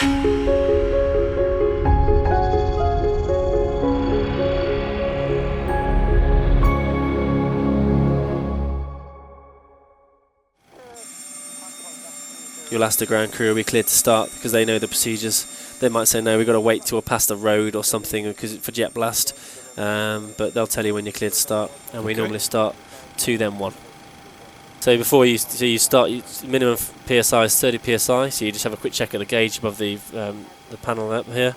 You'll ask the ground crew, are we cleared to start, because they know the procedures. They might say no, we've got to wait till we're past the road or something because for jet blast, but they'll tell you when you're cleared to start, and we normally start 2 then 1. So before you start, minimum PSI is 30 PSI, so you just have a quick check of the gauge above the panel up here.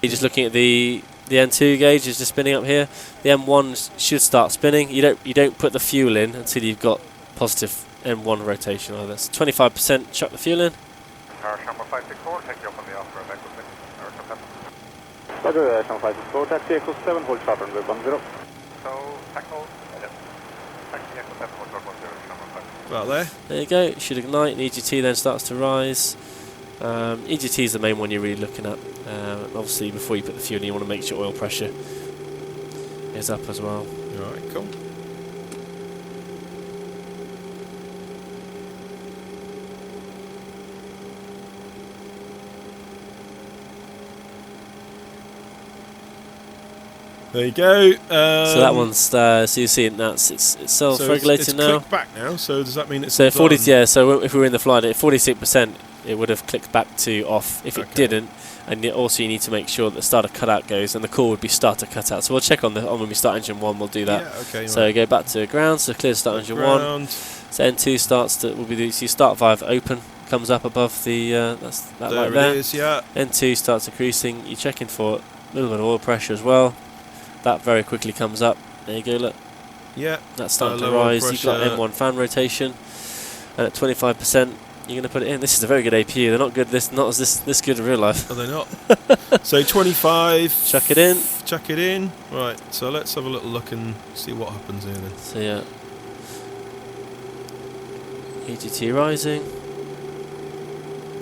You're just looking at the N2 gauge is just spinning up here. The M1 should start spinning. You don't put the fuel in until you've got positive M1 rotation either. So 25%, chuck the fuel in. Number 564, take you up on the offer of equipment. Roger, 564, taxi Echo 7, hold short runway 10. So, tackle, yes. Taxi Echo 7, hold short 10, number 5. Well, there. There you go, it should ignite, and EGT then starts to rise. EGT is the main one you're really looking at. Obviously, before you put the fuel in, you want to make sure oil pressure is up as well. Alright, cool. There you go. So that one's so you see it's self-regulating so now. It's clicked back now. So does that mean it's so 40? done? Yeah. So if we were in the flight at 46%, it would have clicked back to off. If it didn't, and also you need to make sure that the starter cutout goes, and the call would be starter cutout. So we'll check on when we start engine 1. We'll do that. Yeah. Okay. So right. Go back to ground. So clear start engine 1. So N2 starts to will be the start valve open. Comes up above the that there light it there. is, yeah. N2 starts increasing. You're checking for a little bit of oil pressure as well. That very quickly comes up. There you go, look. Yeah. That's starting to rise. You've got M1 fan rotation. And at 25%, you're going to put it in. This is a very good APU. They're not good. Not as this good in real life. Are they not? So 25. Chuck it in. Chuck it in. Right. So let's have a little look and see what happens here then. So yeah. EGT rising.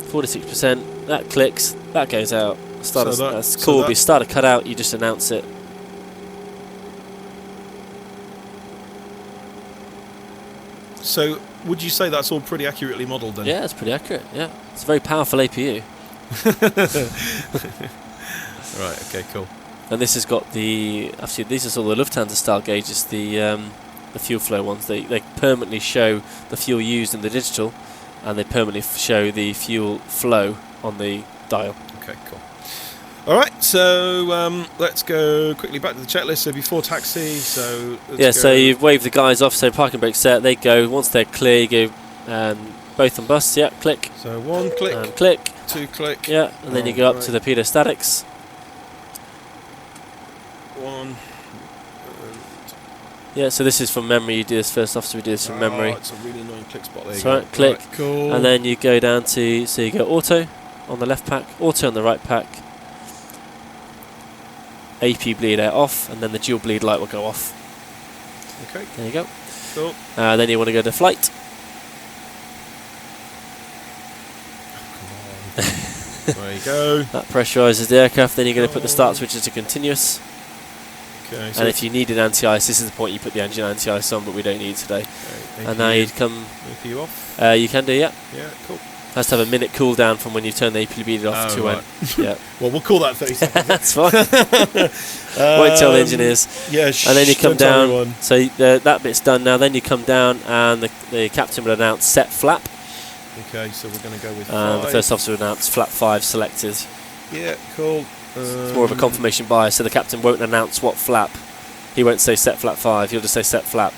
46%. That clicks. That goes out. That's cool. Be starter cut out. You just announce it. So would you say that's all pretty accurately modelled then? Yeah, it's pretty accurate. Yeah, it's a very powerful APU. Right. Okay. Cool. And this has got actually these are all the Lufthansa style gauges, the fuel flow ones. They permanently show the fuel used in the digital, and they permanently show the fuel flow on the dial. Okay. Cool. All right, so let's go quickly back to the checklist. So before taxi, so so you've waved the guys off. So parking brake set, they go. Once they're clear, you go both on bus. Yeah, click. So 1 click, and click, 2 click. Yeah, and then you go up to the pedostatics. 1. Yeah, so this is from memory. You do this first, officer. We do this from memory. It's a really annoying click spot. There you go. Right, click, right, cool. And then you go down to you go auto on the left pack, auto on the right pack. AP bleed out off, and then the dual bleed light will go off. Okay. There you go. Cool. Then you want to go to flight. There you go. That pressurises the aircraft. Then you're going to put the start switches to continuous. Okay. And if you needed anti-ice, this is the point you put the engine anti-ice on, but we don't need today. Okay. And now you'd come. APU off. You can do, yeah. Yeah. Cool. Has to have a minute cool down from when you turn the AP bleed off to right. when. Yeah. Well, we'll call that 30 seconds. That's fine. Wait till the engineers. Yeah. And then you come down. Everyone. So that bit's done now. Then you come down, and the captain will announce set flap. Okay, so we're going to go with 5. The first officer will announce flap 5 selected. Yeah, cool. It's more of a confirmation bias, so the captain won't announce what flap. He won't say set flap 5. He'll just say set flap.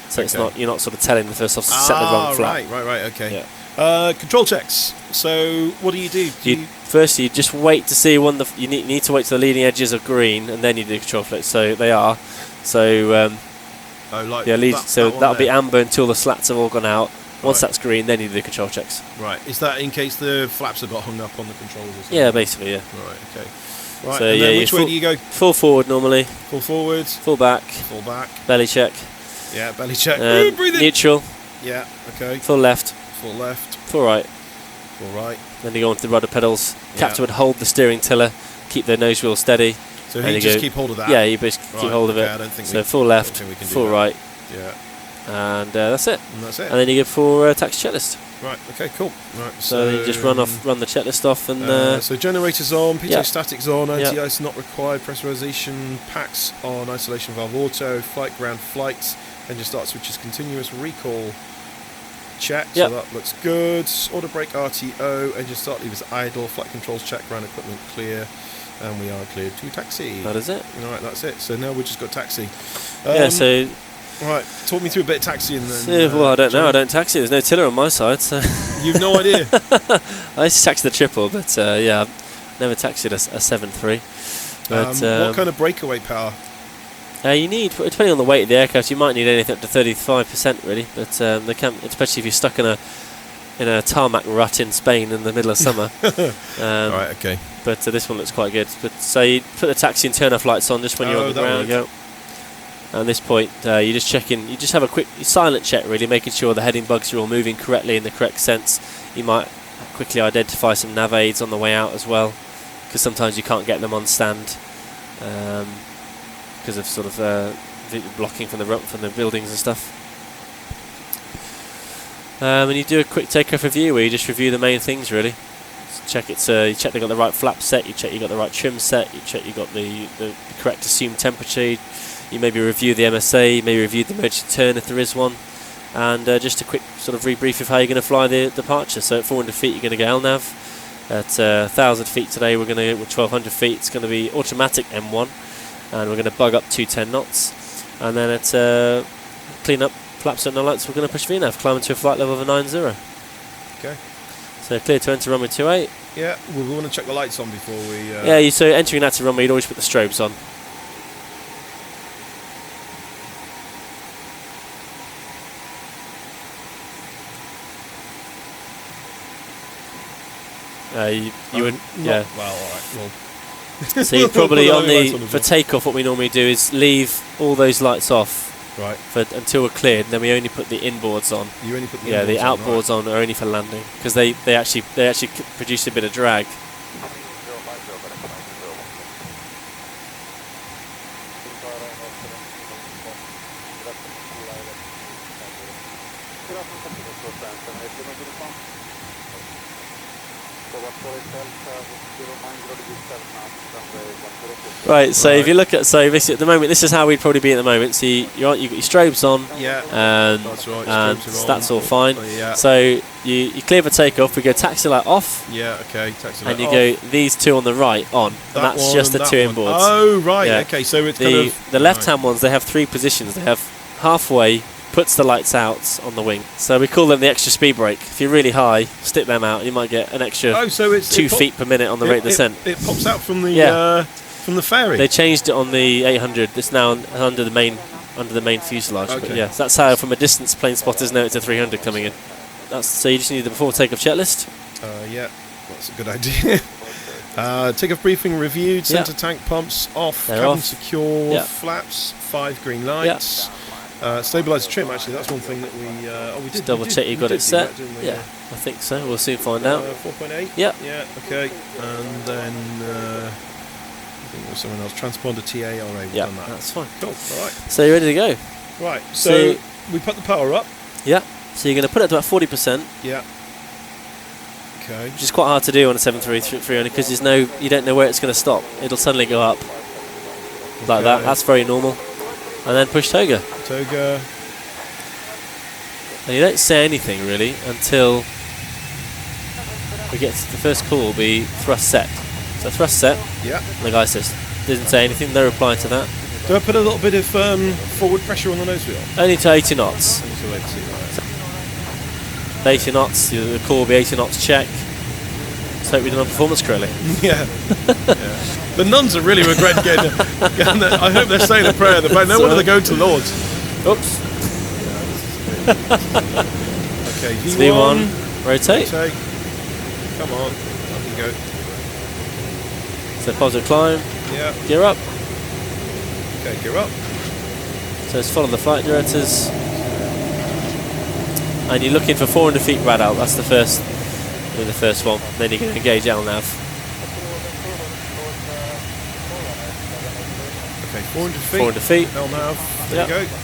So it's not, you're not sort of telling the first officer to set the wrong flap. Right. Okay. Yeah. Control checks. So what do you do? Firstly, you just wait to see when you need to wait till the leading edges are green, and then you do control flicks. So they are. So that'll be amber until the slats have all gone out. Once that's green, then you do the control checks. Right. Is that in case the flaps have got hung up on the controls or something? Yeah, basically, yeah. Right. Okay. Right. So and then which way do you go? Full forward normally. Full forward. Full back. Full back. Belly check. Yeah, belly check. Breathe in. Neutral. Yeah. Okay. Full left. Full left. Full right. Full right. Then you go on to the rudder pedals. Captain would hold the steering tiller, keep the nose wheel steady. So he just keep hold of that? Yeah, you basically keep hold of it. I don't think so full left, full right. Yeah. And that's it. And that's it. And then you go for taxi checklist. Right. Okay. Cool. Right. So then you just run the checklist off, and so generators on, pitot yeah. statics on, Yeah. anti-ice not required, pressurization packs on, isolation valve auto, flight ground flight, engine start switches continuous, recall check, Yep. so that looks good. Auto brake RTO, engine start levers idle, flight controls check, ground equipment clear, and we are cleared to taxi. that is it. Alright, that's it. So now we've just got taxi. Yeah. So Right, talk me through a bit of taxiing then. well, I don't know. John. I don't taxi. There's no tiller on my side, so You've no idea. I used to taxi the triple, but yeah, I've never taxied a 7.3. But What kind of breakaway power? you need, depending on the weight of the aircraft, you might need anything up to 35% really. But they can, especially if you're stuck in a tarmac rut in Spain in the middle of summer. Right, okay. But this one looks quite good. But so you put the taxi and turn off lights on just when you're on the that ground. You go. At this point, you just check in. You just have a quick silent check, really, making sure the heading bugs are all moving correctly in the correct sense. You might quickly identify some nav aids on the way out as well, because sometimes you can't get them on stand because of sort of blocking from the buildings and stuff. And you do a quick takeoff review where you just review the main things, really. Check it's you check they got the right flap set. You check you got the right trim set. You check you got the correct assumed temperature. You maybe review the MSA, maybe review the emergency turn if there is one, and just a quick sort of debrief of how you're going to fly the departure. So at 400 feet you're going to go LNAV, at 1,000 feet today we're going to, with 1,200 feet it's going to be automatic M1, and we're going to bug up 210 knots, and then at clean up flaps and no lights we're going to push VNAV, climbing to a flight level of a 90. Okay. So clear to enter runway 28. Yeah, we want to check the lights on before we... Yeah, so entering that to runway you'd always put the strobes on. You would, yeah. Well, alright, well... So you probably Put on the lights on the as for well. takeoff, what we normally do is leave all those lights off Right, until we're cleared. And then we only put the inboards on. you only put the Yeah, the inboards on, outboards on are only for landing because they actually produce a bit of drag. Right, so if you look at this at the moment, this is how we'd probably be at the moment. So you've got your strobes on, Yeah, and that's right. and strobes are on. that's all fine. Yeah, So you clear for takeoff. We go taxi light off, yeah, okay. Taxi and light you off. go these two on the right on, and That that's one just the and two that one. inboards. Oh, right, Yeah. okay, so it's kind of... The left-hand ones, they have three positions. They have halfway, puts the lights out on the wing. So we call them the extra speed brake. If you're really high, stick them out, and you might get an extra Oh, so it's... 2 feet per minute on the rate of descent. It pops out from the... Yeah. From the ferry. They changed it on the 800. It's now under the main fuselage. But Okay. yeah, so that's how from a distance plane spotters know it's a 300 coming in. So you just need the before takeoff checklist. Yeah, that's a good idea. Takeoff briefing reviewed, centre tank pumps off, They're cabin off. secure, Yeah. flaps, 5 green lights. Stabiliser trim, actually, that's one thing that we... we did. Just double check you got it set. Yeah, I think so. We'll soon find out. 4.8? Yep. Yeah, okay. And then... I think there was someone else. Transponder TA already Yeah, done that. that's fine. Cool, alright. So you're ready to go. Right, so So- we put the power up. Yeah. So you're going to put it to about 40%, Yeah. Okay. which is quite hard to do on a 733 because you don't know where it's going to stop. It'll suddenly go up like that. Okay. That's very normal. And then push toga. Toga. And you don't say anything really until we get to the first call will be thrust set. So thrust set, Yeah. and the guy says, doesn't say anything, no reply to that. Do I put a little bit of forward pressure on the nose wheel? Only to 80 knots. So let's see, right. 80 knots, the call will be 80 knots check. Let's hope we done our performance correctly. Yeah. Yeah. The nuns are really regretting getting I hope they're saying a prayer. No wonder they go to Lord's. Oops. Okay, V1, rotate. Rotate. Come on. Up you go. So positive climb, Yeah. gear up. Okay, gear up. So it's follow the flight directors. And you're looking for 400 feet rad out, that's the first one. Then you're going to engage LNAV. Okay, 400 feet. 400 feet. LNAV. There Yep. you go.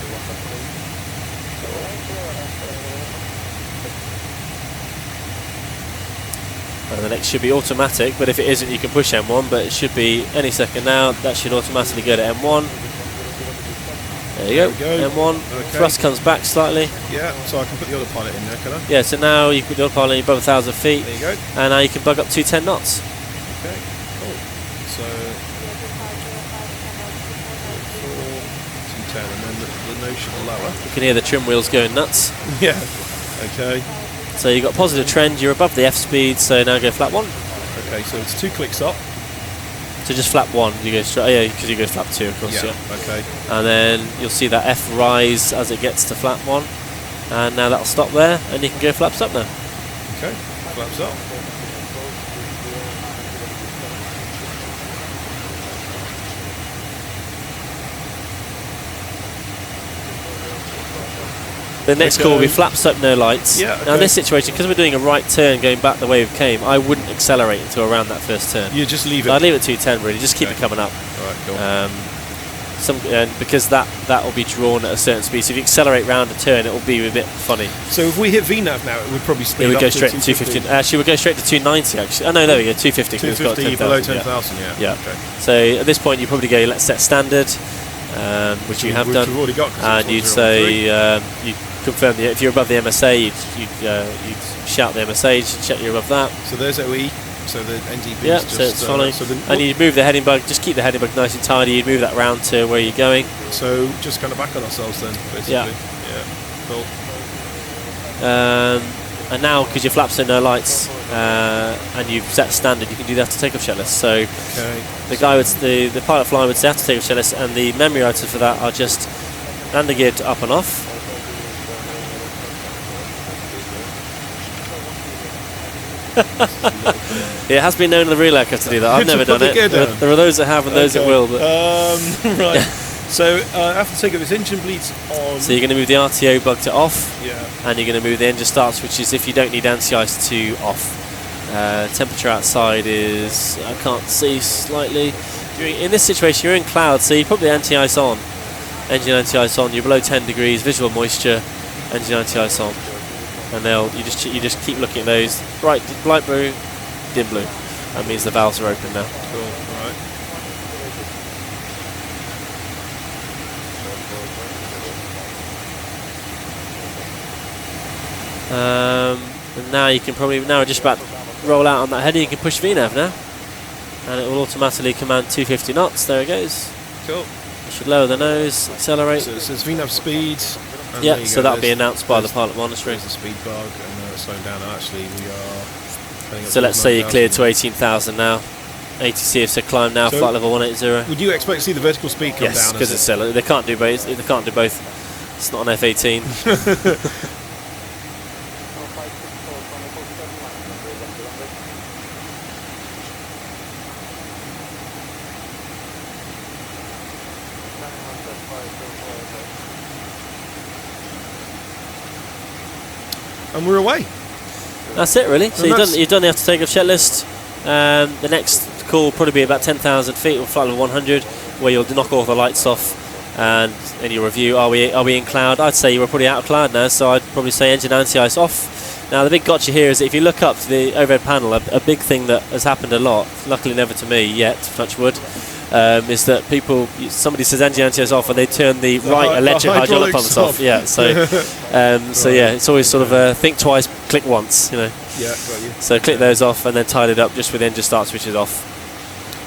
And the next should be automatic, but if it isn't, you can push M1, but it should be any second now. That should automatically go to M1. There you go. M1. Okay. Thrust comes back slightly. Yeah, so I can put the autopilot in there, can I? Yeah, so now you can put the autopilot above 1,000 feet. There you go. And now you can bug up to 10 knots. Okay, cool. So 210, and then the nose should lower. You can hear the trim wheels going nuts. Yeah. Okay. So you've got positive trend, you're above the F speed, so now go flap 1. Okay, so it's 2 clicks up. So just flap 1, you go straight, yeah, because you go flap 2, of course, yeah. Okay. And then you'll see that F rise as it gets to flap 1. And now that'll stop there, and you can go flaps up now. Okay, flaps up. The next call will be flaps up, no lights. Yeah, Now in this situation, because we're doing a right turn going back the way we came, I wouldn't accelerate until around that first turn. You just leave it. So I'd leave it at 210 really, just keep it coming up. Alright, cool. Because that will be drawn at a certain speed. So if you accelerate round a turn, it will be a bit funny. So if we hit VNAV now, it would probably speed It would up go to straight to 250. Actually, we'll go straight to 290 actually. Oh no, there we go, 250. 250 below 10,000, Yeah. Okay. So at this point, you probably go, let's set standard, which you have done. We've already got. And you'd say, you'd confirm if you're above the MSA, you'd shout the MSA, you'd check you're above that. So there's OE, so the NDB Yeah, is just... so it's following. So and you'd move the heading bug, just keep the heading bug nice and tidy, you'd move that round to where you're going. So just kind of back on ourselves then, basically. Yeah. Cool. And now, because your flaps are no lights, and you've set standard, you can do the after takeoff checklist. So Okay. the pilot flying would say after takeoff checklist, and the memory items for that are just landing gear to up and off. It has been known in the relay to do that. I've never done it. There are those that have and those that will. But right. So after takeoff, this engine bleeds on. So you're going to move the RTO bug to off. Yeah. And you're going to move the engine starts, which is if you don't need anti-ice, to off. Temperature outside is, I can't see slightly. In this situation, you're in cloud, so you put the anti-ice on. Engine anti-ice on. You're below 10 degrees, visual moisture, engine anti-ice on. And you just keep looking at those. Bright light blue, dim blue. That means the valves are open now. Cool. All right. And now you can probably just about roll out on that header. You can push VNAV now, and it will automatically command 250 knots. There it goes. Cool. You should lower the nose, accelerate. So it says VNAV speed. Yeah, so that'll be announced by the pilot monitoring. There's the speed bug, and it's slowing down. Actually, we are. So let's say you're cleared to 18,000 now. ATC have said climb now, So flight level 180. Would you expect to see the vertical speed come Yes, down? because it's they can't do both. They can't do both. It's not an F-18. And we're away. That's it, really. So you've done the after takeoff checklist. The next call will probably be about 10,000 feet or flight level 100, where you'll knock all the lights off, and in your review, are we in cloud? I'd say you were probably out of cloud now, so I'd probably say engine anti-ice off. Now the big gotcha here is that if you look up to the overhead panel, a big thing that has happened a lot, luckily never to me yet, touch wood, is that somebody says engine anti-ice off and they turn the right electric hydraulic pumps off. Yeah, so so yeah, it's always sort of think twice, click once, you know. Yeah, got you. So click those off and then tidy it up just with engine start switches off.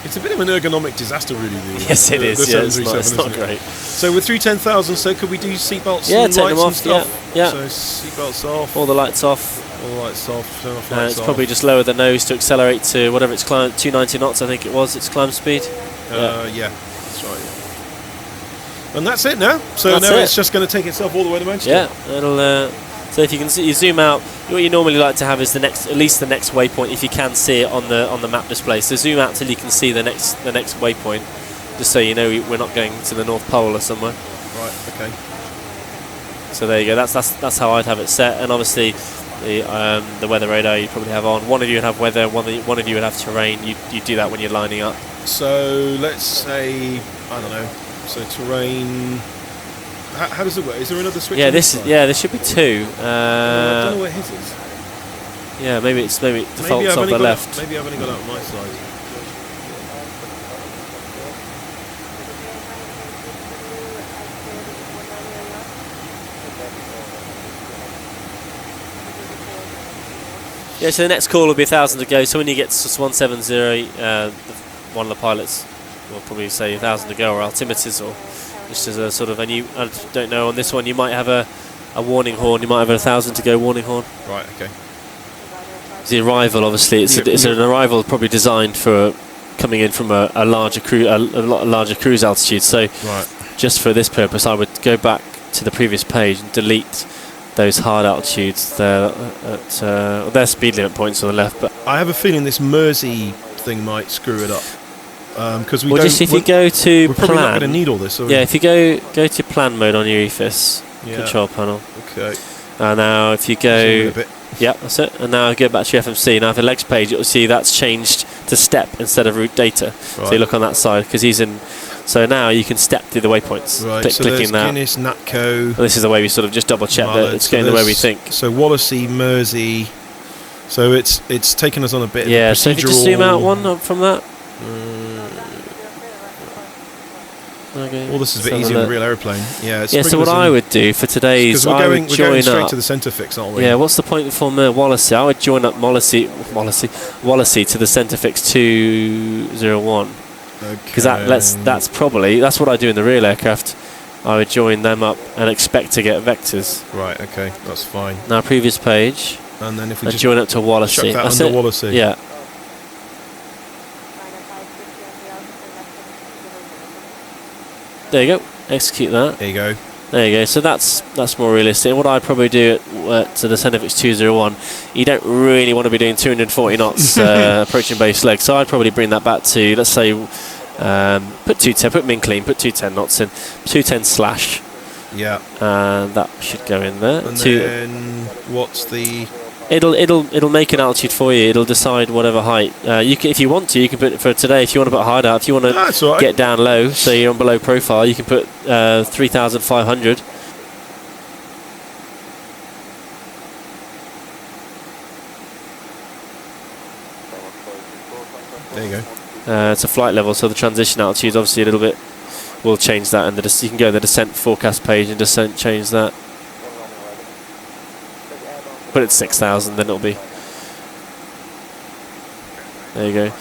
It's a bit of an ergonomic disaster, really. Yes, it is. Yeah, it's not great. So we're through 10,000. So could we do seatbelts? Yeah, and take lights them and off. stuff? Yeah. So seatbelts off. All the lights off. All the lights off. Turn off lights It's off. probably just lower the nose to accelerate to whatever it's climb 290 knots. I think it was its climb speed. Yeah, that's right. And that's it now. So That's now it. it's just going to take itself all the way to Manchester. Yeah, it'll. So if you can see, you zoom out. What you normally like to have is at least the next waypoint, if you can see it on the map display. So zoom out till you can see the next waypoint, just so you know we're not going to the North Pole or somewhere. Right. Okay. So there you go. That's how I'd have it set. And obviously the weather radar you probably have on. One of you would have weather. One of you would have terrain. You do that when you're lining up. So let's say, I don't know. So terrain. How does it work? Is there another switch? Yeah, on this should be two. I don't know where his is. Yeah, maybe it defaults Maybe I've on only the got left. Maybe I've only got it on my side. Yeah, so the next call will be 1,000 to go. So when you get to 170, one of the pilots will probably say 1,000 to go, or altimeters, or just as a sort of. And I don't know, on this one you might have a warning horn. You might have a 1,000 to go warning horn. Right. Okay. The arrival, obviously, it's an arrival probably designed for coming in from a larger larger cruise altitude. So just for this purpose, I would go back to the previous page and delete those hard altitudes there at their speed limit points on the left. But I have a feeling this Mersey thing might screw it up because we well, don't. just if you go to we're probably not going to plan, need all this. yeah, if you go to plan mode on your EFIS control panel. Okay. And now if you Zoom in go, a bit. yeah, that's it. And now go back to your FMC. Now the legs page, you'll see that's changed to step instead of route data. Right. So you look on that side because he's in. So now you can step through the waypoints. Right. So Clicking that. Guinness, Natco. Well, this is the way we sort of just double check that it's going the way we think. So Wallasey, Mersey. So it's taken us on a bit. Yeah. Of a So if you just zoom out one up from that. Okay. All this is a bit easier in a real airplane. Yeah. Yeah. So what I would do for today's, we're going join straight up to the centre fix, aren't we? Yeah. What's the point for Wallasey? I would join up Wallasey to the centre fix 201. Because that's what I do in the real aircraft. I would join them up and expect to get vectors. Right. Okay. That's fine. Now previous page. And then if we and just join up to Wallasey. chuck that That's under it. Wallasey. Yeah. There you go. Execute that. There you go. There you go. So that's more realistic. What I'd probably do at the Centrefix 201, you don't really want to be doing 240 knots approaching base leg. So I'd probably bring that back to, let's say, put 210, put min clean, put 210 knots in, 210 slash. Yeah. And that should go in there. And then what's the? It'll make an altitude for you. It'll decide whatever height. You can, if you want to, you can put it for today. If you want to put hard out, if you want to get down low, so you're on below profile, you can put 3,500. There you go. It's a flight level, so the transition altitude is obviously a little bit. We'll change that, and you can go to the descent forecast page and change that. Put it 6,000, then it'll be. There you go.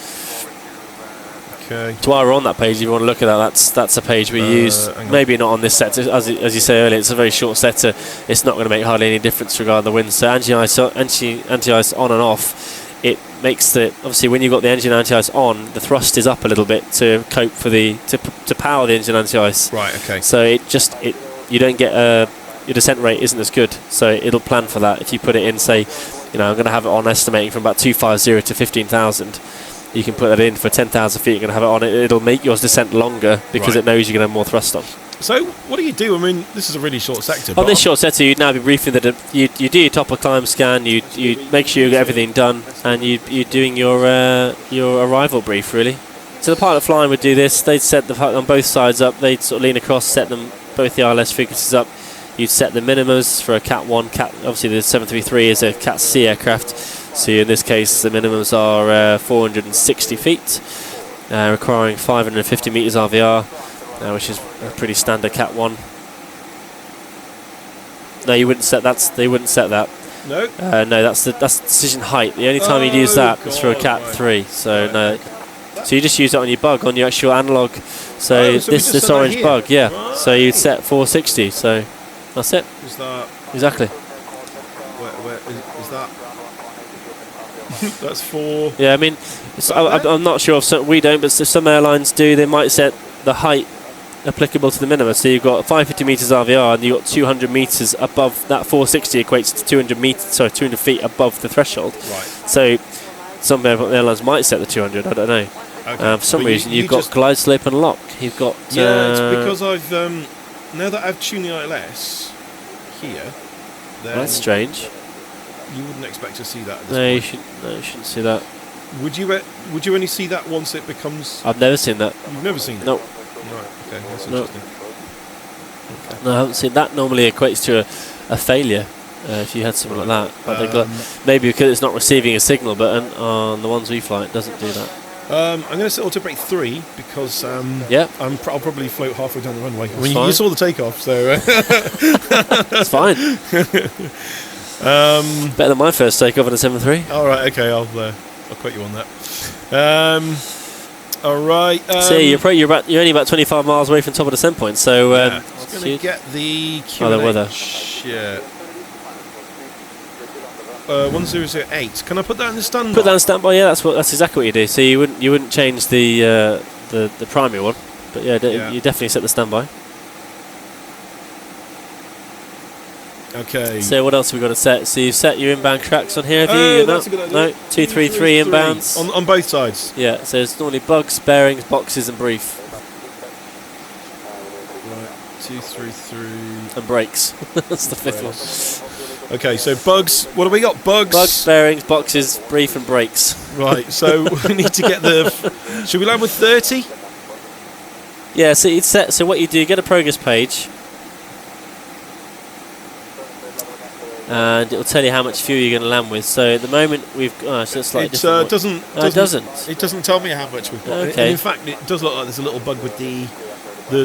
Okay. So while we're on that page, if you want to look at that, that's a page we use. Maybe not on this sector, as you say earlier. It's a very short sector. It's not going to make hardly any difference regarding the wind. So anti-ice on and off. It makes the obviously when you've got the engine anti-ice on, the thrust is up a little bit to cope for to power the engine anti-ice. Right. Okay. So you don't get your descent rate isn't as good, so it'll plan for that. If you put it in, say, I'm going to have it on estimating from about 250 to 15,000, you can put that in for 10,000 feet. You're going to have it on. It'll make your descent longer because it knows you're going to have more thrust on. So what do you do? I mean, this is a really short sector. On this short sector, you'd now be briefing you do your top of climb scan. You make sure you get everything done, and you're doing your arrival brief really. So the pilot flying would do this. They'd set on both sides up. They'd sort of lean across, set them both the ILS frequencies up. You'd set the minimums for a Cat 1. Obviously, the 733 is a Cat C aircraft. So in this case, the minimums are 460 feet, requiring 550 meters RVR, which is a pretty standard Cat 1. No, you wouldn't set that. They wouldn't set that. No. No, that's decision height. The only time you'd use that is for a Cat 3. So no. So you just use it on your bug, on your actual analog. So this orange bug, yeah. Right. So you'd set 460. So. That's it. Is that exactly? Where is that? That's 4. Yeah, I mean, I'm not sure if we don't, but some airlines do. They might set the height applicable to the minimum. So you've got 550 meters RVR, and you've got 200 meters above that. 460 equates to 200 feet above the threshold. Right. So some airlines might set the 200. I don't know. Okay. For some reason, you've got glide slope and lock. You've got. Yeah, it's because I've. Now that I've tuned the ILS here, then that's strange. You wouldn't expect to see that at this point. You shouldn't see that. Would you only see that once it becomes? I've never seen that. You've never seen it? Nope. Right. Okay. That's interesting. Okay. No, I haven't seen that. Normally equates to a failure. if you had something like that. But they've got, maybe because it's not receiving a signal button on the ones we fly, it doesn't do that. I'm going to set auto brake 3 because Yeah, I'll probably float halfway down the runway. I That's mean, fine. you saw the takeoff, so that's fine. Better than my first takeoff in a 7.3. all right, okay, I'll quote you on that. All right. See, you're only about 25 miles away from top of descent point, so I was going to get the QNH. Oh, the weather. Yeah. 1008. Can I put that in the standby? Put that on standby. Yeah, that's exactly what you do. So you wouldn't change the primary one, but yeah, you definitely set the standby. Okay. So what else have we got to set? So you've set your inbound tracks on here, have you? That's a good idea. No, 233 inbounds. On both sides. Yeah, so it's normally bugs, bearings, boxes, and brief. Right, 233. And brakes. That's the fifth one. Okay, so bugs. What have we got? Bugs, bearings, boxes, brief, and brakes. Right, so we need to get the. Should we land with 30? Yeah, so you'd set. So what you do, you get a progress page, and it'll tell you how much fuel you're going to land with. So at the moment we've got. So it's like It doesn't. it doesn't. It doesn't tell me how much we've got. Okay. And in fact, it does look like there's a little bug with the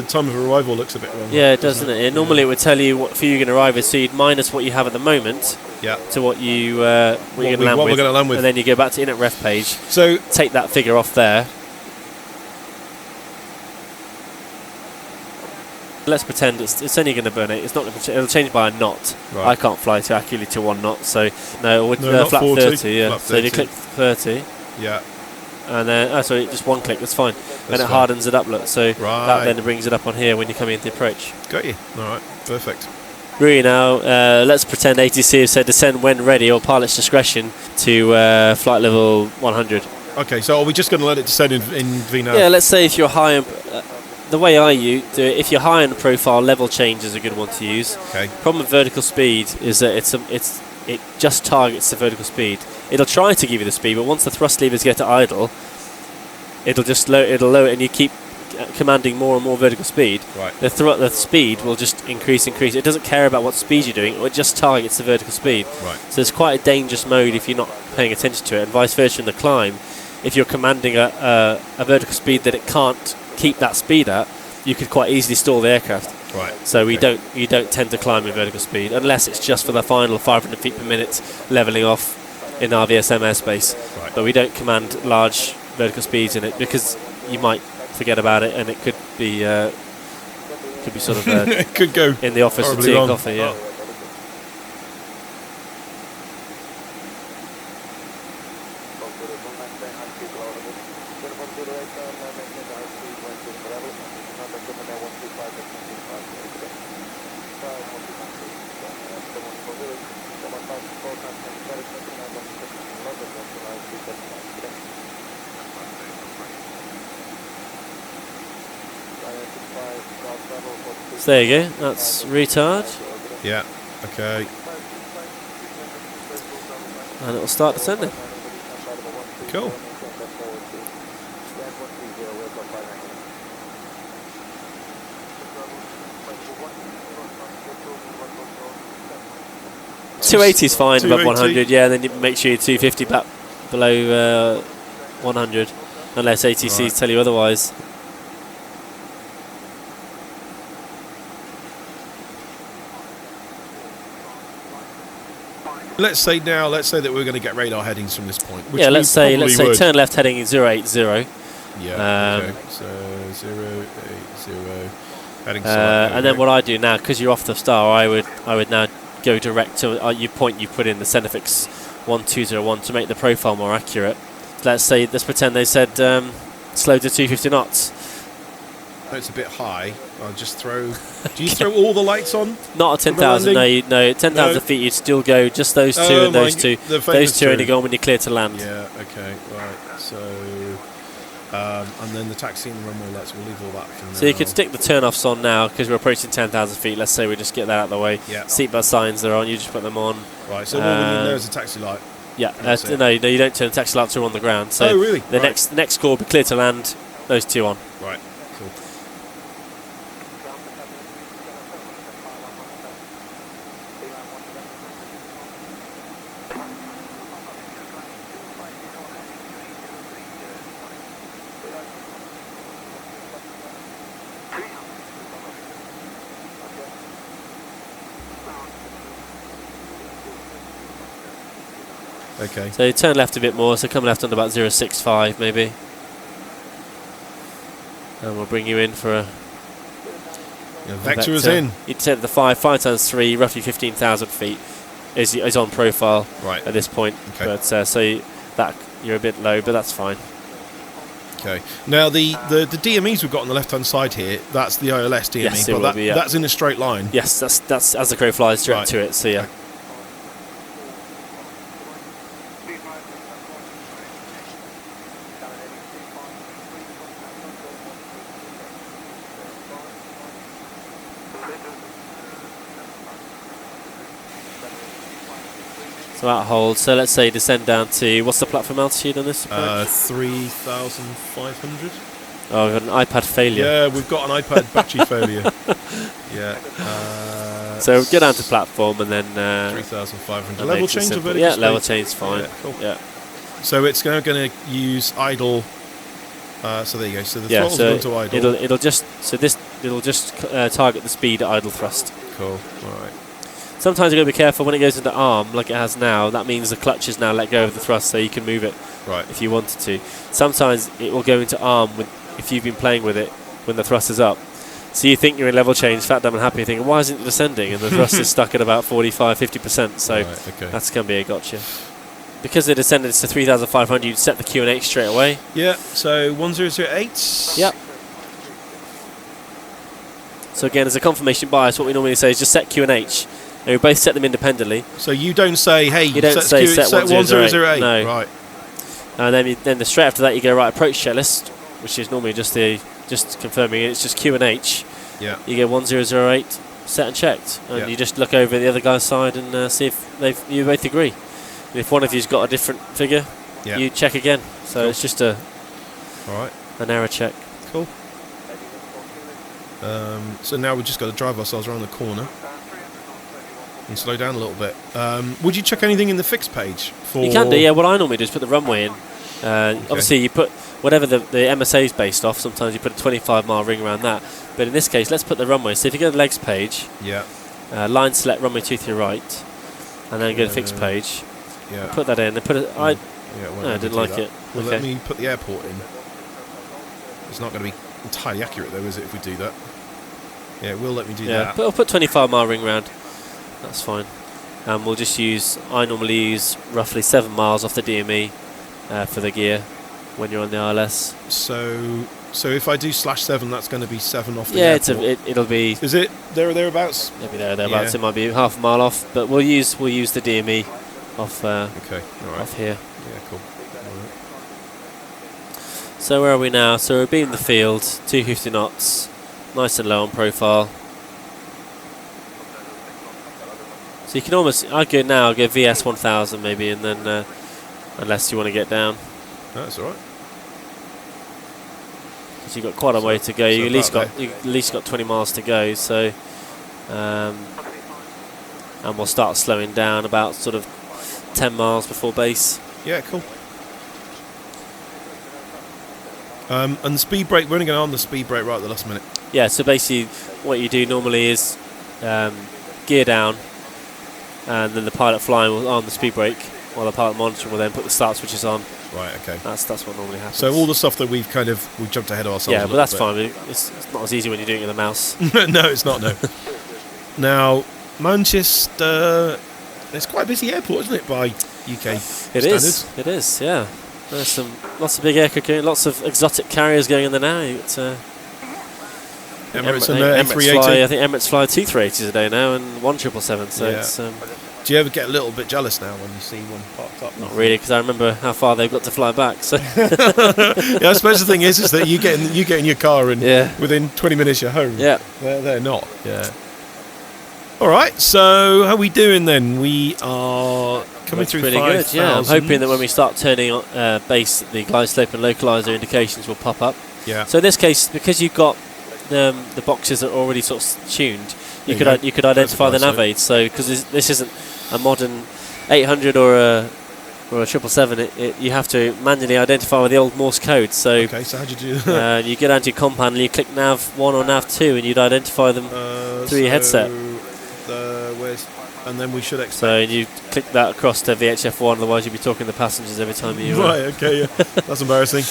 time of arrival. Looks a bit wrong. Yeah, it does, doesn't it? Normally it would tell you what fuel you're going to arrive with. So you'd minus what you have at the moment. Yeah. To what you're going to land we're going to land with. and then you go back to init ref page. So Take that figure off there. Let's pretend it's only going to burn it. It's not going to. It'll change by a knot. Right. I can't fly too accurately to 1 knot, so no, it would not flat 40, 30. Yeah. flat So if you 30. click 30, yeah. and then sorry, just one click. That's fine. And it fine. hardens it up. Look, so that Right. then brings it up on here when you're coming into the approach. Got you. All right. Perfect. Really now, let's pretend ATC have said descend when ready or pilot's discretion to flight level 100. Okay. So are we just going to let it descend in VNAV? Yeah, let's say if you're high on. The way I do it, if you're high on the profile, level change is a good one to use. Okay. Problem with vertical speed is that it just targets the vertical speed. It'll try to give you the speed, but once the thrust levers get to idle, it'll lower it, and you keep commanding more and more vertical speed. Right. The speed will just increase. It doesn't care about what speed you're doing; it just targets the vertical speed. Right. So it's quite a dangerous mode if you're not paying attention to it, and vice versa in the climb. If you're commanding a vertical speed that it can't keep that speed at, you could quite easily stall the aircraft. Right. So you don't tend to climb with vertical speed unless it's just for the final 500 feet per minute leveling off in RVSM airspace. Right. But we don't command large vertical speeds in it because you might forget about it and it could be sort of It could go in the office with horribly tea and wrong. coffee. Yeah. Oh. So there you go. That's retard, Yeah. Okay. and it will start descending. Cool. Two 280 is fine above 280. 100, yeah, and then you make sure you're 250 back below 100, unless ATCs Right. tell you otherwise. Let's say that we're going to get radar headings from this point. Which Yeah, we let's say probably would. turn left heading 080, Yeah. Okay. So 080 heading south. and then what I do now, because you're off the star, I would now go direct to you put in the Cenefix 1201 to make the profile more accurate. Let's pretend they said slow to 250 knots. It's a bit high. I'll just throw. Do you throw all the lights on? Not at 10,000. No, 10,000 No. feet. You'd still go just those two Oh and those my two. the Those famous two only go on when you're clear to land. Yeah. Okay. Right. So, and then the taxi and the runway lights. We'll leave all that for now. So you could stick the turn-offs on now because we're approaching 10,000 feet. Let's say we just get that out of the way. Yeah. Seatbelt signs are on. You just put them on. Right. So all we need there is a taxi light. Yeah. That's it. No, you don't turn the taxi lights on the ground. So Oh, really? The Right. next score will be clear to land. Those two on. Right. Cool. Okay. So turn left a bit more, so come left on about 065 maybe. And we'll bring you in for a Vector is in. You'd set the 5 times 3, roughly 15,000 feet is on profile Right. at this point. Okay. But that you're a bit low, but that's fine. Okay. Now the DMEs we've got on the left hand side here, that's the ILS DME, Yes, it but will be, yeah. that's in a straight line. Yes, that's as the crow flies straight Right. to it. So yeah. Okay. So that holds. So let's say descend down to, what's the platform altitude on this? 3,500. Oh, we've got an iPad failure. Yeah, we've got an iPad battery failure. Yeah. So get down to platform and then 3,500. and Level makes it change or simple. vertical Yeah, level speed? change fine. Yeah, cool. Yeah. So it's going to use idle. So there you go. So the Yeah. throttle's So gone to idle. it'll just target the speed at idle thrust. Cool. All right. Sometimes you've got to be careful when it goes into arm, like it has now. That means the clutch is now let go of the thrust, so you can move it Right. if you wanted to. Sometimes it will go into arm if you've been playing with it when the thrust is up. So you think you're in level change, fat, dumb and happy, thinking, why isn't it descending? And the thrust is stuck at about 45-50%, so Right, okay. that's going to be a gotcha. Because they descended to 3,500, you'd set the QNH straight away. Yeah. So 1008. Yep. So again, as a confirmation bias, what we normally say is just set QNH. And we both set them independently. So you don't say, hey, You don't say set 1008. No. Right. And then straight after that, you go right approach checklist, which is normally just confirming it. It's just QNH. Yeah. You go 1008, set and checked, and Yeah. you just look over the other guy's side and see if you both agree. And if one of you's got a different figure, Yeah. you check again. So Cool. it's just All right. an error check. Cool. So now we've just got to drive ourselves around the corner and slow down a little bit. Would you check anything in the fixed page? You can do, yeah. What I normally do is put the runway in. Obviously, you put whatever the MSA is based off. Sometimes you put a 25-mile ring around that. But in this case, let's put the runway. So if you go to the legs page, Yeah. line select runway 2 to your right, and then go to fixed page. Yeah. Put that in. And put it. Yeah, it won't No, I let me didn't do like that. it. Well, Okay. let me put the airport in. It's not going to be entirely accurate, though, is it, if we do that? Yeah, it will let me do Yeah, that. I'll put 25-mile ring round. That's fine. And we'll just I normally use roughly 7 miles off the DME for the gear when you're on the ILS. So if I do /7, that's going to be 7 off the Yeah, airport. it'll be Is it there or thereabouts? maybe thereabouts. Yeah. It might be half a mile off, but we'll use the DME off Okay, all right. off here. Yeah, cool. All right. So where are we now? So we're being the field, 250 knots, nice and low on profile. So you can I'll go VS 1000 maybe, and then unless you want to get down, That's all right. because you've got quite a way to go. so You about at least got 20 miles to go. So, and we'll start slowing down about sort of 10 miles before base. Yeah, cool. And the speed brake, we're only going on the speed brake right at the last minute. Yeah. So basically, what you do normally is gear down, and then the pilot flying will on the speed brake, while the pilot monitoring will then put the start switches on. Right, okay. That's what normally happens. So all the stuff that we've jumped ahead of ourselves. yeah, a but that's little fine. It's not as easy when you're doing it with a mouse. bit. No, it's not. No. Now, Manchester, it's quite a busy airport, isn't it, by UK standards? It is. Yeah. There's lots of big aircraft, lots of exotic carriers going in there now. It's, Emirates and Emirates A380. fly, I think Emirates fly 2 380s a day now and 1 777. So Yeah. it's Do you ever get a little bit jealous now when you see one parked up? not really, because I remember how far they've got to fly back. So Yeah, I suppose the thing is that you get in your car and yeah, within 20 minutes you're home. yeah. They're not. Yeah. All right. So how are we doing then? We are coming Looks through pretty 5,000. good. Yeah, I'm hoping that when we start turning on base, the glide slope and localizer indications will pop up. Yeah. So in this case, because you've got the boxes that are already sort of tuned, you There could identify the glide nav aids. So because this isn't a modern 800 or a 777, you have to manually identify with the old Morse code. So Okay. So how'd you do that? you get down to your compound and you click nav 1 or nav 2, and you'd identify them through your headset. Where's and then we should expect. So you click that across to VHF1, otherwise you'll be talking to the passengers every time you. Right. Okay. Yeah. That's embarrassing.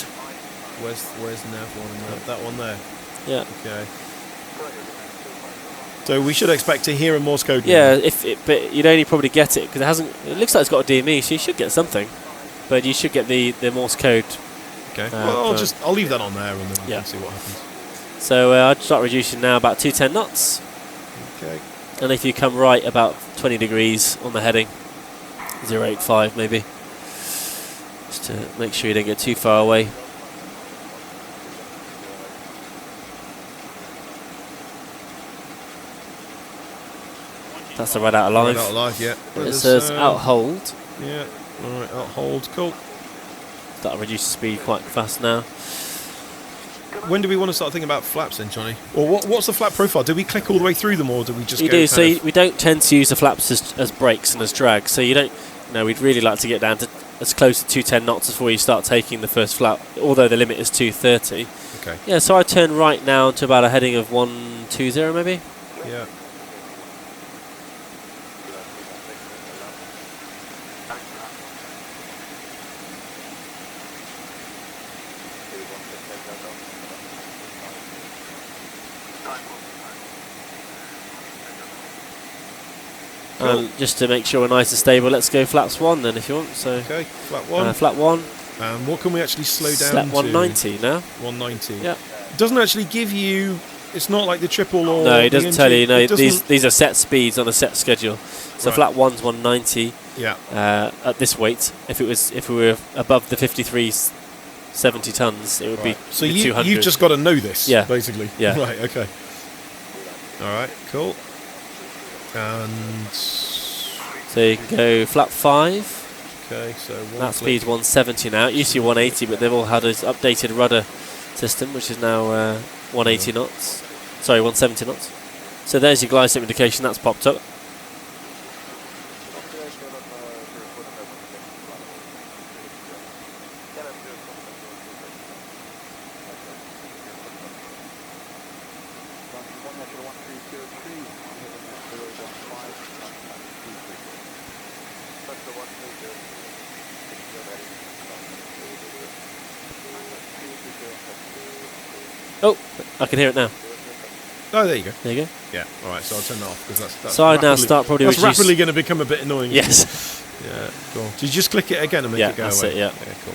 Where's the nav one? That one there. Yeah. Okay. So we should expect to hear a Morse code. Yeah, but you'd only probably get it because it hasn't. It looks like it's got a DME, so you should get something. But you should get the Morse code. Okay. Well, I'll leave that on there and then we Yeah. can see what happens. So I'd start reducing now about 210 knots. Okay. And if you come right about 20 degrees on the heading, 085 maybe, just to make sure you don't get too far away. That's the right out of live. Right out of live, yeah. It says out hold. Yeah. All right, out hold. Cool. That'll reduce the speed quite fast now. When do we want to start thinking about flaps then, Johnny? Or what's the flap profile? Do we click all the way through them, or do we just You go do. So kind of- we don't tend to use the flaps as brakes and as drag. So you don't. No, we'd really like to get down to as close to 210 knots before you start taking the first flap. Although the limit is 230. Okay. Yeah. So I turn right now to about a heading of 120 maybe. Yeah. And just to make sure we're nice and stable, let's go flaps 1 then if you want. So Okay. Flap one. flap 1. What can we actually slow down Slap to? 190 now. 190. Yeah. It doesn't actually give you. It's not like the triple or. No, it the doesn't tell you. No, it doesn't- these are set speeds on a set schedule. So Right. flat 1's 190 Yeah. at this weight. If we were above the 5370 tons, it would Right. be So 200. you've just got to know this. Yeah. Basically. Yeah. Right. Okay. All right. Cool. And. So you can go flat 5. Okay. So one That click. speed's 170 now. It used to be 180, but they've all had an updated rudder system, which is now 180 knots. Sorry, 170 knots. So there's your glide slope indication. That's popped up. Oh, I can hear it now. Oh, there you go. There you go. Yeah. All right. So I'll turn that off because that's. So I now rapidly- start probably That's reduce. rapidly going to become a bit annoying. Yes. Yeah. Cool. Did you just click it again and make Yeah, it go that's away? it, yeah. Yeah. Cool.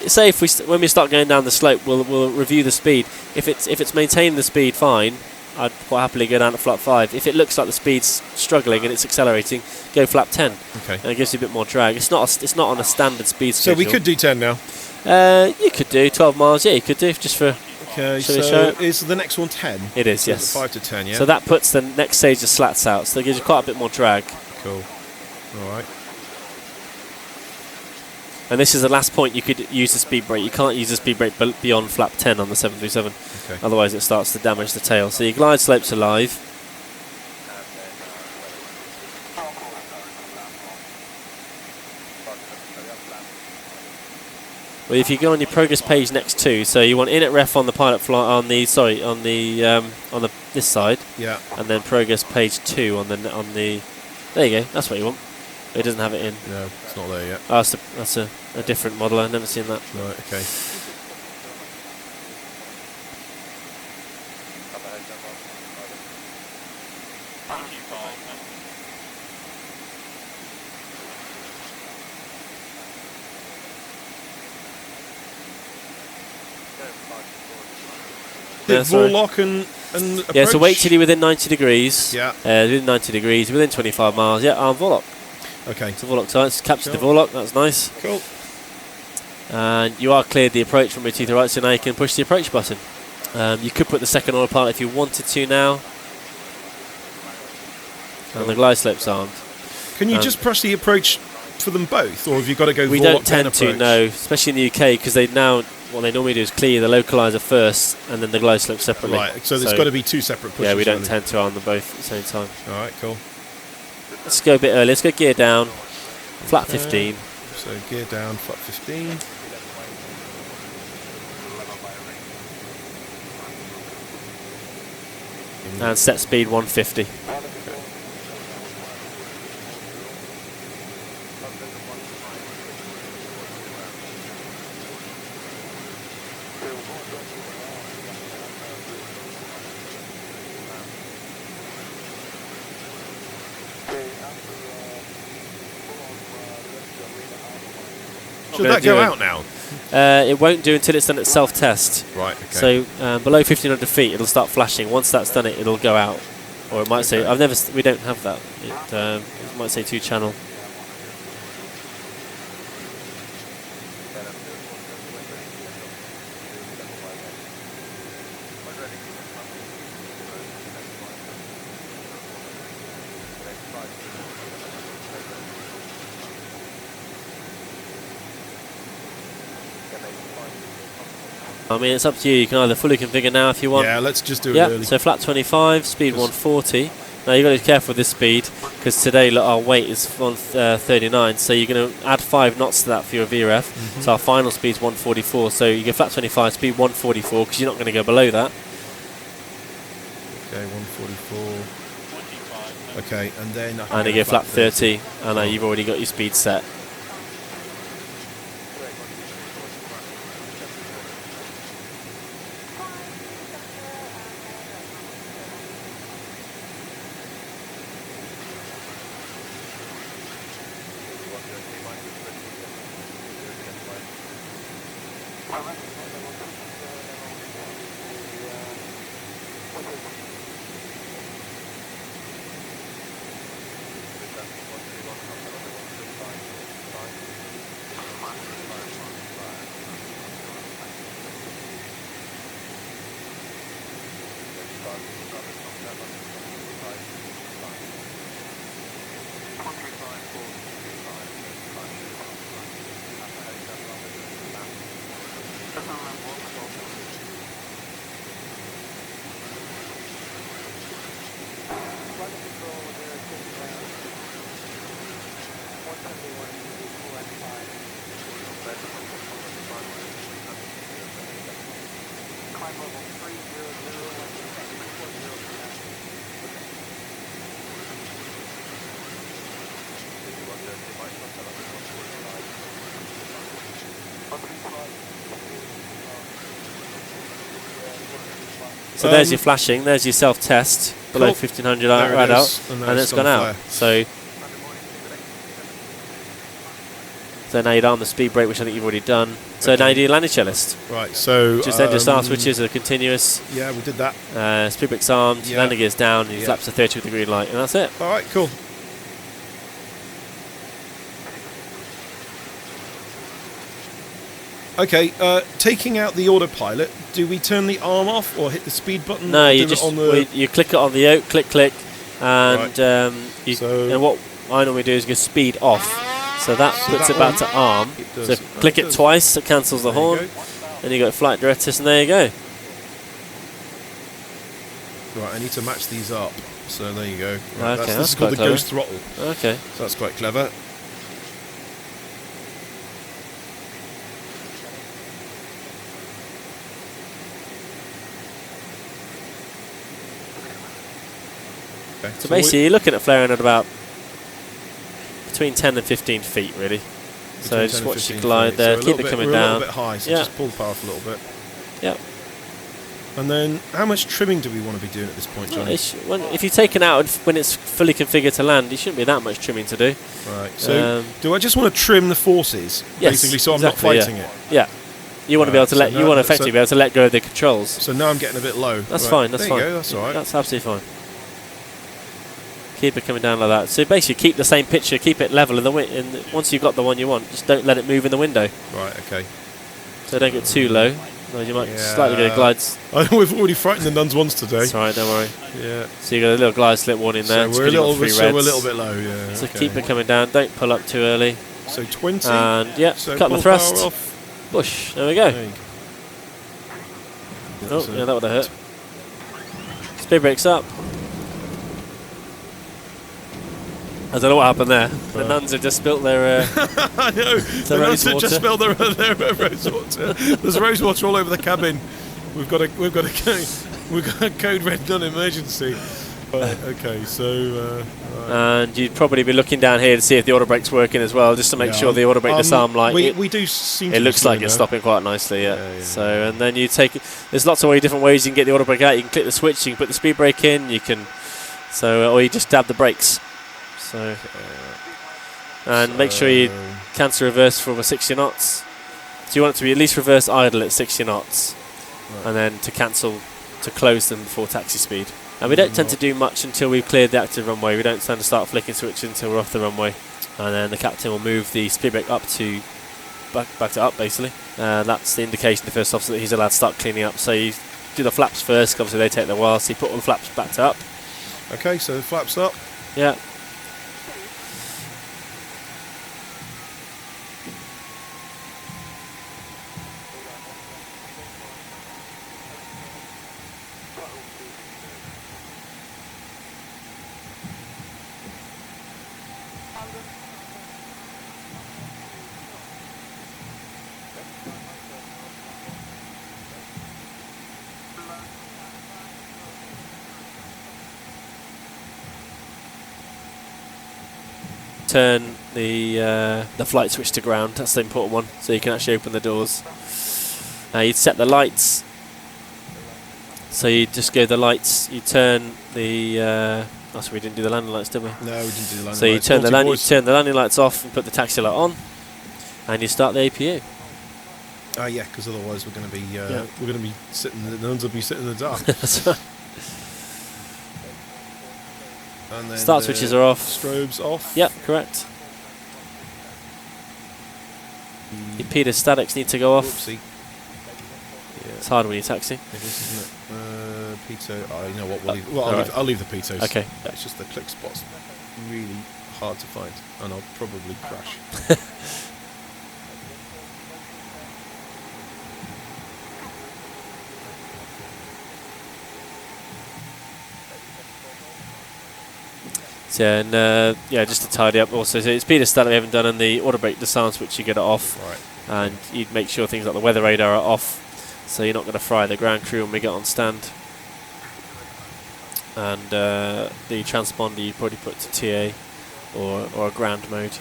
Say if when we start going down the slope, we'll review the speed. If it's maintaining the speed fine, I'd quite happily go down to flap 5. If it looks like the speed's struggling and it's accelerating, go flap 10. Okay. And it gives you a bit more drag. It's not on a standard speed So schedule. we could do 10 now. You could do 12 miles. Yeah, you could do just for. Okay. Shall we So show it? is the next one 10? It is, So yes. 5 to 10. Yeah. So that puts the next stage of slats out. So that gives you quite a bit more drag. Cool. All right. And this is the last point you could use the speed brake. You can't use the speed brake beyond flap 10 on the 737. Okay. Otherwise it starts to damage the tail. So your glide slopes are live. Well, if you go on your progress page next to, so you want in at ref on the pilot fly on the this side, Yeah. and then progress page 2 on the. There you go. That's what you want. It doesn't have it in. No, it's not there yet. Oh, that's a different model. I've never seen that. Right. Okay. Yeah, Did sorry. Vorlock and approach? Yeah, so wait till you're within 90 degrees. Yeah. Within 90 degrees, within 25 miles. Yeah, arm Vorlock. Okay. So Vorlock sights, captured the Cool. Vorlock. That's nice. Cool. And you are cleared the approach from your to the right, so now you can push the approach button. You could put the second autopilot if you wanted to now. And the glide slope's armed. Can you just press the approach for them both, or have you got to go? We don't tend to, no, especially in the UK, because they now what they normally do is clear the localizer first and then the glide slope separately. Right, so there's got to be 2 separate pushes. Yeah, we don't really. tend to arm them both at the same time. All right, cool. Let's go a bit early. Let's go gear down, flat 15. So gear down, flat 15. And set speed 150. Should that go out now? It won't do until it's done its self-test. Right, okay. So below 1500 feet, it'll start flashing. Once that's done, it'll go out. Or it might say, we don't have that. It might say 2-channel. I mean, it's up to you. You can either fully configure now if you want. Yeah, let's just do it early. So flat 25, speed 140. Now you've got to be careful with this speed, because today look, our weight is on 39, so you're going to add 5 knots to that for your VRF. So our final speed is 144. So you go flat 25, speed 144, because you're not going to go below that. Okay, 144. Okay, and then And you go flat 30, and you've already got your speed set. So there's your flashing, there's your self-test, below 1500 right out, and it's gone out. So now you'd arm the speed brake, which I think you've already done. So now you do your landing checklist. Right, so just then your star switches are continuous. Yeah, we did that. Speed brake's armed, landing gear's down, and your flaps are 30 with the green light, and that's it. All right, cool. Okay, taking out the autopilot, do we turn the arm off or hit the speed button? No, you just you click it on the yoke, click, and and what I normally do is go speed off. So that puts it back to arm. So click it twice, it cancels the horn, and you got flight directus, and there you go. Right, I need to match these up. So there you go. Right, okay, this is called the ghost throttle. Okay. So that's quite clever. So basically, you're looking at flaring at about between 10 and 15 feet, really. So just watch your glide there, keep it coming down. A little bit high, so just pull the power off a little bit. Yep. And then, how much trimming do we want to be doing at this point, Johnny? If you take it out when it's fully configured to land, it shouldn't be that much trimming to do. Right. So, do I just want to trim the forces, basically, so I'm not fighting it? Yeah. You want to be able to effectively be able to let go of the controls. So now I'm getting a bit low. That's fine. That's fine. There you go. That's all right. That's absolutely fine. Keep it coming down like that. So basically, keep the same picture, keep it level in the once you've got the one you want, just don't let it move in the window. Right. Okay. So don't get too low. No, you might slightly get a glide. I know we've already frightened the nuns once today. That's alright, don't worry. Yeah. So you got a little glide slip warning there. So we're a little bit low. Yeah. So okay. keep it coming down. Don't pull up too early. So 20. And yeah, So cut the pull thrust. power off. Push. There we go. There you go. Oh, yeah, that would have hurt. Speed brakes up. I don't know what happened there. The nuns have just spilt their. I know. The nuns have just spilled their rose water. There's rose water all over the cabin. We've got a code red nun emergency. Okay, so. And you'd probably be looking down here to see if the auto brake's working as well, just to make sure the auto brake disarm light. We do seem. It looks like it's stopping quite nicely. Yeah. So and then you take. There's lots of different ways you can get the auto brake out. You can click the switch. You can put the speed brake in. You can. So or you just dab the brakes. So, and make sure you cancel reverse from a 60 knots. So you want it to be at least reverse idle at 60 knots, and then to cancel, to close them before taxi speed. And we don't tend to do much until we've cleared the active runway. We don't tend to start flicking switches until we're off the runway, and then the captain will move the speed brake up to back to up basically. That's the indication to the first officer that he's allowed to start cleaning up. So you do the flaps first. Obviously they take a while. So you put all the flaps back to up. Okay, so the flaps up. Yeah. Turn the flight switch to ground. That's the important one, so you can actually open the doors. Now you'd set the lights. So you just go the lights. You turn the. Oh, so we didn't do the landing lights, did we? No, we didn't do the landing lights. So you turn the landing lights off and put the taxi light on, and you start the APU. Yeah, because otherwise we're going to be sitting. The nuns will be sitting in the dark. That's right. And then Start switches are off. Strobes off. Yep, correct. Your PETA statics need to go off. Oopsie. Yeah. It's hard when you're taxing. It is, isn't it? Pitot. Oh, you know what? I'll leave the pitos. Okay. It's just the click spot's really hard to find, and I'll probably crash. So, and just to tidy up also, so it's PETA stat that we haven't done, and the auto brake disarm switch, you get it off. Right. And you'd make sure things like the weather radar are off, so you're not going to fry the ground crew when we get on stand. And the transponder you probably put to TA or a ground mode. Okay.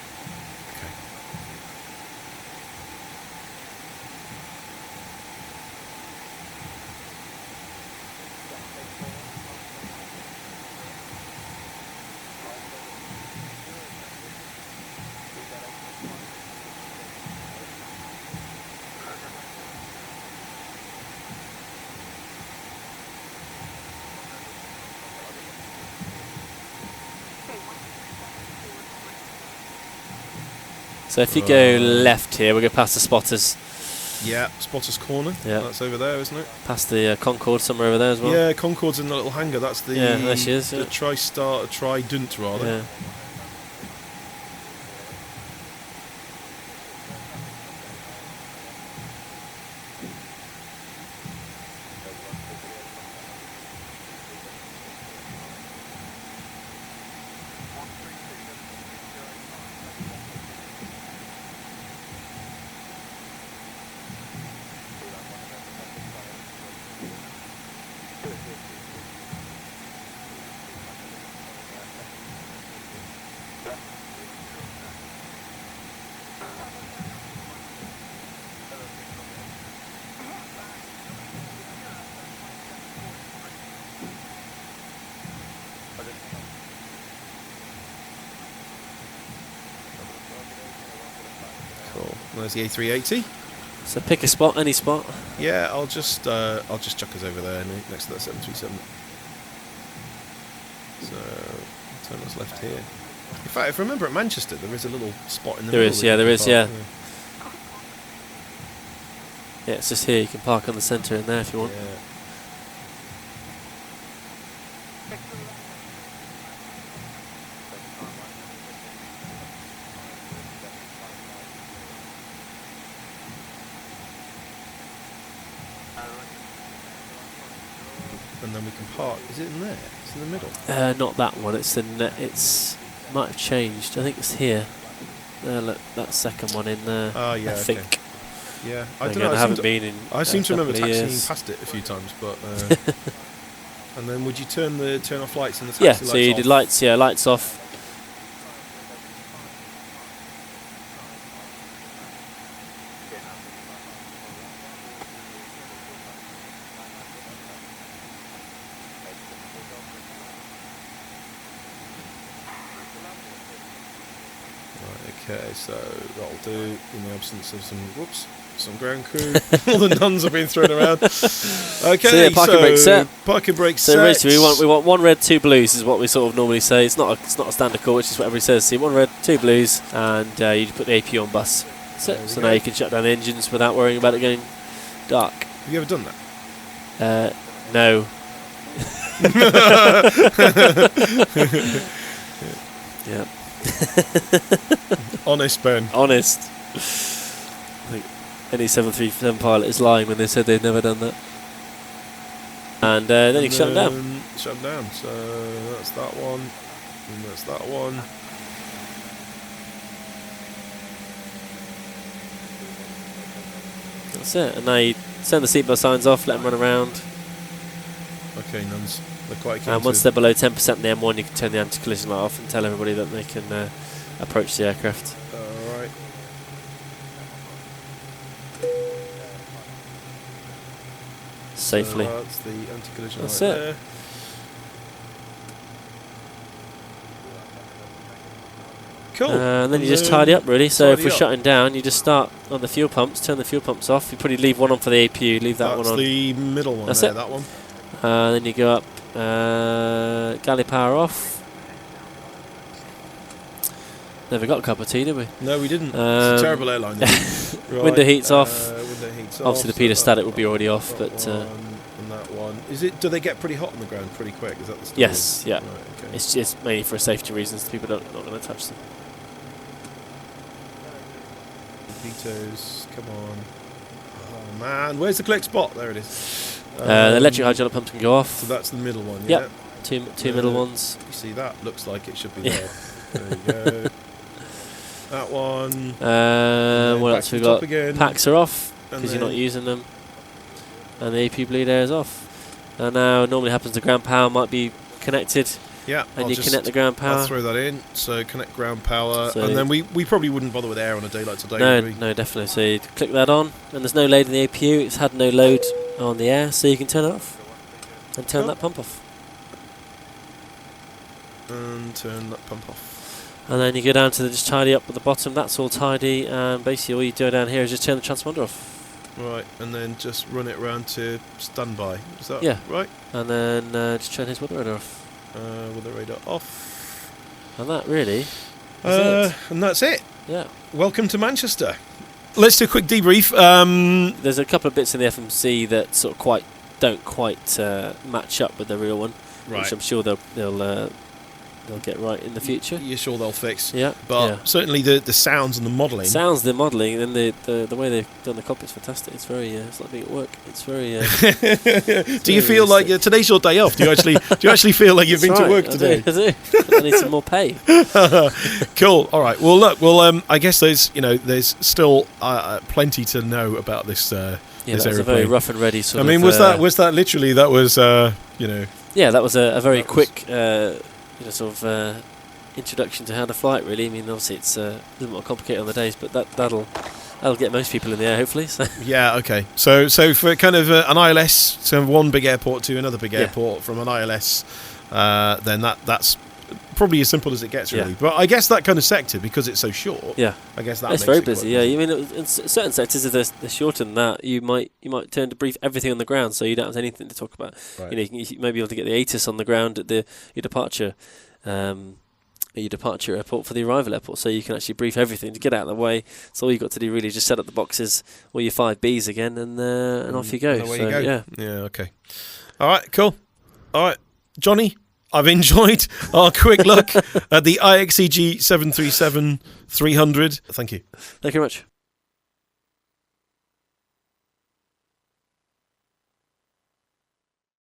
So if you go left here, we'll go past the spotters. Yeah, Spotter's Corner. Yeah. That's over there, isn't it? Past the Concorde somewhere over there as well. Yeah, Concorde's in the little hangar. That's the there she is, the Trident rather. Yeah. Cool. There's the A380. So pick a spot, any spot. Yeah, I'll just chuck us over there next to that 737. So turn us left here. In fact, if I remember at Manchester, there is a little spot in the middle. There is, yeah, there is, yeah. Yeah, it's just here. You can park on the centre in there if you want. Yeah. And then we can park. Is it in there? It's in the middle. Not that one. It's in. It's might have changed. I think it's here. Look, that second one in there. Oh yeah. I think. Yeah. I don't know. I haven't been in. I seem to remember couple of taxiing years. past it a few times, but. And then would you turn off lights in the taxi? Yeah. Lights So you off? did lights. Yeah, lights off. Okay, so that'll do in the absence of some ground crew. All the nuns have been thrown around. Okay, So yeah, parking brake set. Parking brake So set. basically, we want 1 red, 2 blues is what we sort of normally say. It's not a standard call, which is what everybody says. So 1 red, 2 blues, and you put the AP on bus. That's it. So now you can shut down the engines without worrying about it going dark. Have you ever done that? No. Yeah. Honest, Ben. Honest. I think any 737 pilot is lying when they said they'd never done that. And then you can shut them down. Shut them down. So that's that one, and that's that one. That's it. And now you send the seatbelt signs off, let them run around. Okay, nuns. They're quite keen And once to- they're below 10% in the M1, you can turn the anti-collision light off and tell everybody that they can approach the aircraft Alright. safely. So that's the anti-collision That's light it. there. Cool. And then you just tidy up, really. So if tidy we're up. shutting down, you just start on the fuel pumps, turn the fuel pumps off. You probably leave one on for the APU, leave that That's one on. the middle one That's there, it. that one. Then you go up, galley power off. Never got a cup of tea, did we? No, we didn't. It's a terrible airline. Right, Window heats off. Window heats Obviously, off. the pedostatic that- would be already off, that but one and that one. Is it? Do they get pretty hot on the ground pretty quick? Is that the story? yes, yeah. Right, okay. It's mainly for safety reasons. People not going to touch them. Pitos, come on. Oh man, where's the collect spot? There it is. The electric hydraulic pumps can go off. So that's the middle one, Yep. yeah? Two middle ones. You see, that looks like it should be there. There you go. That one. What back else to we the top got? again. Packs are off And because you're not then- using them, and the AP bleed air is off. And now normally happens the ground power might be connected, Yeah, and I'll you just- connect the ground I'll power. throw that in. So connect ground power, So- and then we probably wouldn't bother with air on a day like today, No, would we? no, definitely. So you click that on, and there's no load in the APU. It's had no load on the air, so you can turn it off and turn Cool. that pump off. And turn that pump off. And then you go down to the just tidy up at the bottom. That's all tidy, and basically all you do down here is just turn the transponder off. Right, and then just run it around to standby. Is that Yeah. right? And then just turn his weather radar off. With the radar off. And that really is it. And that's it. Yeah. Welcome to Manchester. Let's do a quick debrief. There's a couple of bits in the FMC that sort of don't quite match up with the real one, which I'm sure they'll get right in the future. You're sure they'll fix? Yeah. But yeah. certainly the sounds and the modelling. Sounds, the modelling, and the way they've done the cockpit's fantastic. It's very it's like being at work. It's very. Do you feel like today's your day off? Do you actually feel like you've been to work today? I do. I need some more pay. Cool. All right. Well, look. Well, I guess there's still plenty to know about this. Yeah, this that was a aeroplane. very rough and ready sort I mean, of. was that literally that was Yeah, that was a very that was- quick sort of introduction to how to fly it. Really, I mean, obviously it's a little more complicated on the days, but that'll get most people in the air hopefully. So. Yeah. Okay. So for kind of an ILS, so one big airport to another big airport from an ILS, then that's probably as simple as it gets, really. Yeah. But I guess that kind of sector, because it's so short. Yeah, I guess that it's makes very it quite busy. Yeah, you mean in certain sectors, if they're shorter than that, you might turn to brief everything on the ground, so you don't have anything to talk about. Right. You know, you may be able to get the ATIS on the ground at your departure. at your departure airport for the arrival airport, so you can actually brief everything to get out of the way. So all you've got to do really is just set up the boxes, all your 5Bs again, and off you go. Away you go. Yeah. Yeah, okay. All right, cool. All right, Johnny, I've enjoyed our quick look at the IXEG 737-300. Thank you. Thank you very much.